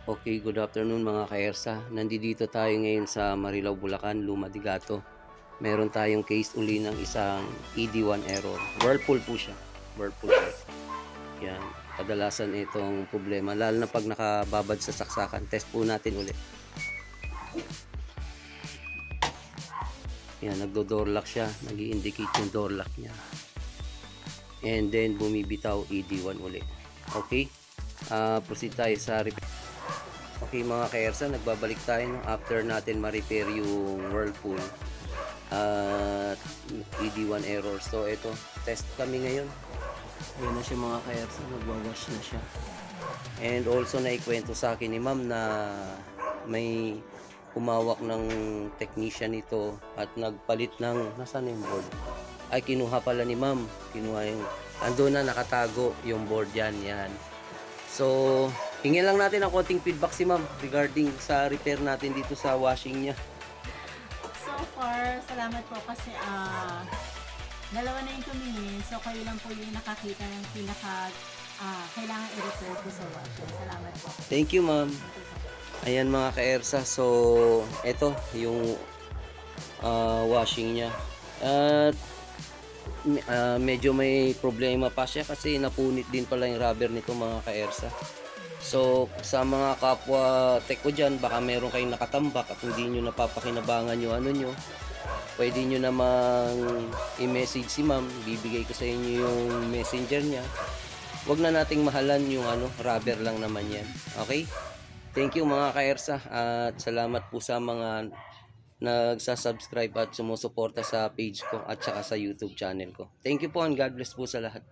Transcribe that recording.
Okay, good afternoon mga ka-ERSA. Nandito tayo ngayon sa Marilao, Bulacan, Luma de Gato. Meron tayong case uli ng isang ED1 error. Whirlpool po siya. Whirlpool po. Yan. Kadalasan itong problema. Lalo na pag nakababad sa saksakan. Test po natin ulit. Yan, nagdo-door lock siya. Nag-i-indicate yung door lock niya. And then, bumibitaw ED1 ulit. Okay? Proceed tayo sa repair. Okay mga ka-ERSA, nagbabalik tayo no? After natin ma-repair yung Whirlpool at ED1 error. So ito, test kami ngayon. Ayan na siya mga ka-ERSA, nagwawash na siya. And also naikwento sa akin ni ma'am na may humawak ng technician ito at nagpalit ng, nasaan yung board? Ay, kinuha pala ni ma'am. Kinuha yung, ando na nakatago yung board yan. Yan. So, hingin lang natin ang konting feedback si ma'am regarding sa repair natin dito sa washing niya. So far, salamat po kasi dalawa na yung tumingin. So kayo lang po yung nakakita ng pinaka kailangan i-repair po sa washing. Salamat po. Thank you ma'am. Ayan mga ka-ERSA. So, ito yung washing niya. At medyo may problema pa siya kasi napunit din pala yung rubber nito mga ka-ERSA. So sa mga kapwa tech ko dyan, baka meron kayong nakatambak at hindi nyo napapakinabangan yung ano nyo, pwede nyo namang i-message si ma'am. Bibigay ko sa inyo yung messenger niya. Wag na nating mahalan yung ano, rubber lang naman yan. Okay? Thank you mga ka-ERSA at salamat po sa mga nagsasubscribe at sumusuporta sa page ko at saka sa YouTube channel ko. Thank you po and God bless po sa lahat.